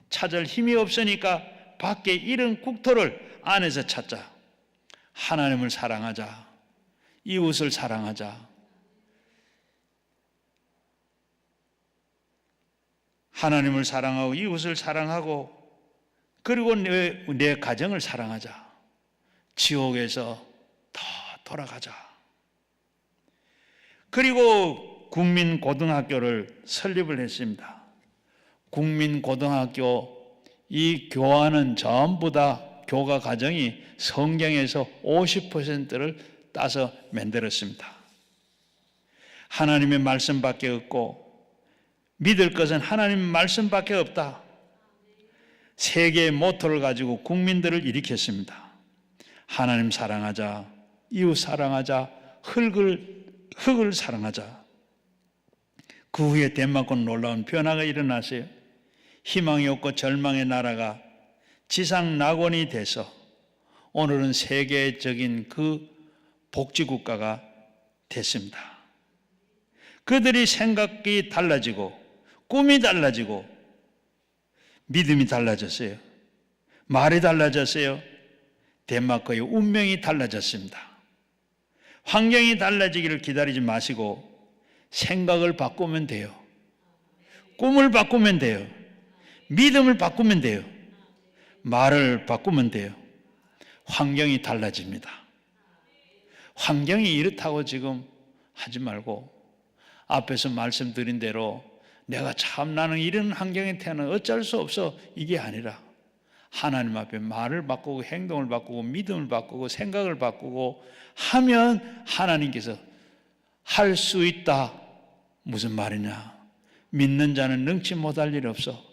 찾을 힘이 없으니까 밖에 잃은 국토를 안에서 찾자. 하나님을 사랑하자. 이웃을 사랑하자. 하나님을 사랑하고 이웃을 사랑하고 그리고 내 가정을 사랑하자. 지옥에서 더 돌아가자. 그리고 국민고등학교를 설립을 했습니다. 국민고등학교 이 교환은 전부 다 교과 과정이 성경에서 50%를 따서 만들었습니다. 하나님의 말씀밖에 없고 믿을 것은 하나님 말씀밖에 없다. 세 개의 모토를 가지고 국민들을 일으켰습니다. 하나님 사랑하자, 이웃 사랑하자, 흙을 사랑하자. 그 후에 덴마크는 놀라운 변화가 일어났어요. 희망이 없고 절망의 나라가 지상 낙원이 돼서 오늘은 세계적인 그 복지국가가 됐습니다. 그들이 생각이 달라지고 꿈이 달라지고 믿음이 달라졌어요. 말이 달라졌어요. 덴마크의 운명이 달라졌습니다. 환경이 달라지기를 기다리지 마시고 생각을 바꾸면 돼요. 꿈을 바꾸면 돼요. 믿음을 바꾸면 돼요. 말을 바꾸면 돼요. 환경이 달라집니다. 환경이 이렇다고 지금 하지 말고 앞에서 말씀드린 대로 내가 참 나는 이런 환경에 태어나 어쩔 수 없어 이게 아니라 하나님 앞에 말을 바꾸고 행동을 바꾸고 믿음을 바꾸고 생각을 바꾸고 하면 하나님께서 할 수 있다. 무슨 말이냐? 믿는 자는 능치 못할 일 없어.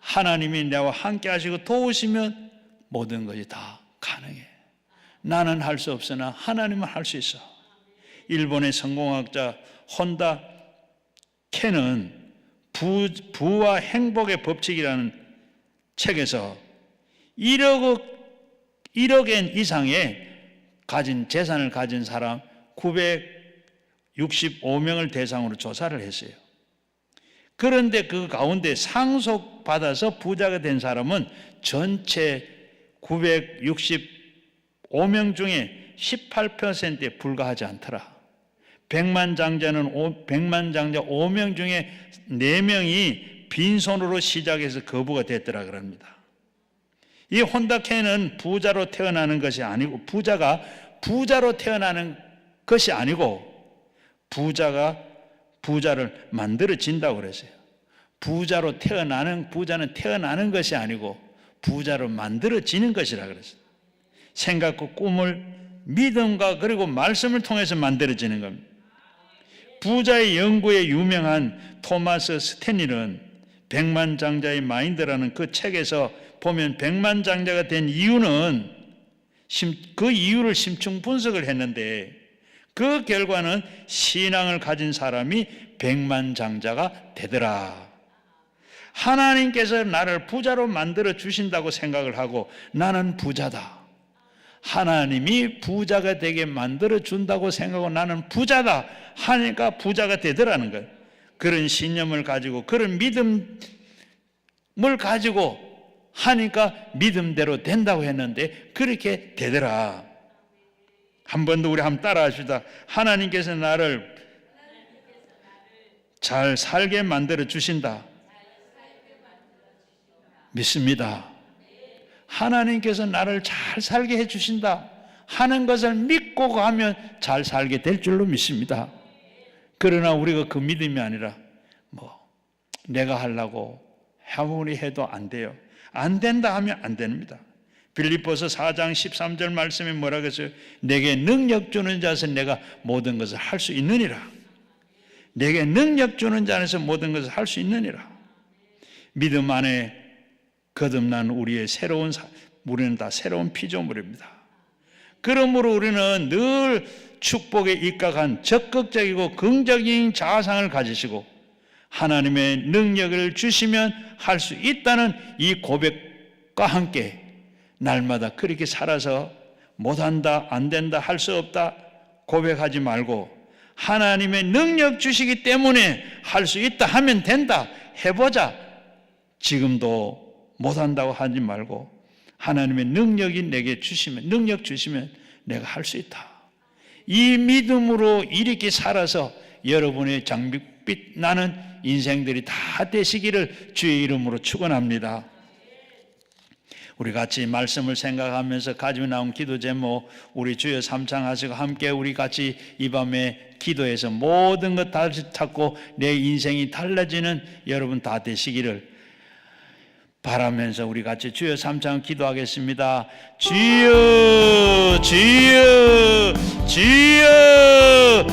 하나님이 나와 함께 하시고 도우시면 모든 것이 다 가능해. 나는 할 수 없으나 하나님은 할 수 있어. 일본의 성공학자 혼다 켄은 부와 행복의 법칙이라는 책에서 1억엔 이상의 가진 재산을 가진 사람 965명을 대상으로 조사를 했어요. 그런데 그 가운데 상속받아서 부자가 된 사람은 전체 965명 중에 18%에 불과하지 않더라. 100만 장자 5명 중에 4명이 빈손으로 시작해서 거부가 됐더라 그럽니다. 이 혼다케는 부자로 태어나는 것이 아니고 부자가 부자로 태어나는 것이 아니고 부자가 부자를 만들어진다고 그랬어요. 부자는 태어나는 것이 아니고 부자로 만들어지는 것이라 그랬어요. 생각과 꿈을 믿음과 그리고 말씀을 통해서 만들어지는 겁니다. 부자의 연구에 유명한 토마스 스탠리는 백만장자의 마인드라는 그 책에서 보면 백만장자가 된 이유는 그 이유를 심층 분석을 했는데 그 결과는 신앙을 가진 사람이 백만장자가 되더라. 하나님께서 나를 부자로 만들어 주신다고 생각을 하고 나는 부자다. 하나님이 부자가 되게 만들어 준다고 생각하고 나는 부자다 하니까 부자가 되더라는 거예요. 그런 신념을 가지고 그런 믿음을 가지고 하니까 믿음대로 된다고 했는데 그렇게 되더라. 한 번 더 우리 한번 따라합시다. 하나님께서 나를 잘 살게 만들어 주신다. 믿습니다. 하나님께서 나를 잘 살게 해 주신다 하는 것을 믿고 가면 잘 살게 될 줄로 믿습니다. 그러나 우리가 그 믿음이 아니라 내가 하려고 아무리 해도 안 돼요. 안 된다 하면 안 됩니다. 빌립보서 4장 13절 말씀에 뭐라고 했어요? 내게 능력 주는 자에서 내가 모든 것을 할 수 있느니라. 내게 능력 주는 자 안에서 모든 것을 할 수 있느니라. 믿음 안에 거듭난 우리는 다 새로운 피조물입니다. 그러므로 우리는 늘 축복에 입각한 적극적이고 긍정적인 자아상을 가지시고 하나님의 능력을 주시면 할 수 있다는 이 고백과 함께 날마다 그렇게 살아서 못한다, 안 된다, 할 수 없다 고백하지 말고 하나님의 능력 주시기 때문에 할 수 있다 하면 된다, 해보자. 지금도 못한다고 하지 말고 하나님의 능력이 내게 주시면, 능력 주시면 내가 할 수 있다. 이 믿음으로 이렇게 살아서 여러분의 장밋빛 나는 인생들이 다 되시기를 주의 이름으로 축원합니다. 우리 같이 말씀을 생각하면서 가지고 나온 기도 제목 우리 주여 삼창하시고 함께 우리 같이 이 밤에 기도해서 모든 것 다 찾고 내 인생이 달라지는 여러분 다 되시기를 바라면서 우리 같이 주여 삼창 기도하겠습니다. 주여 주여 주여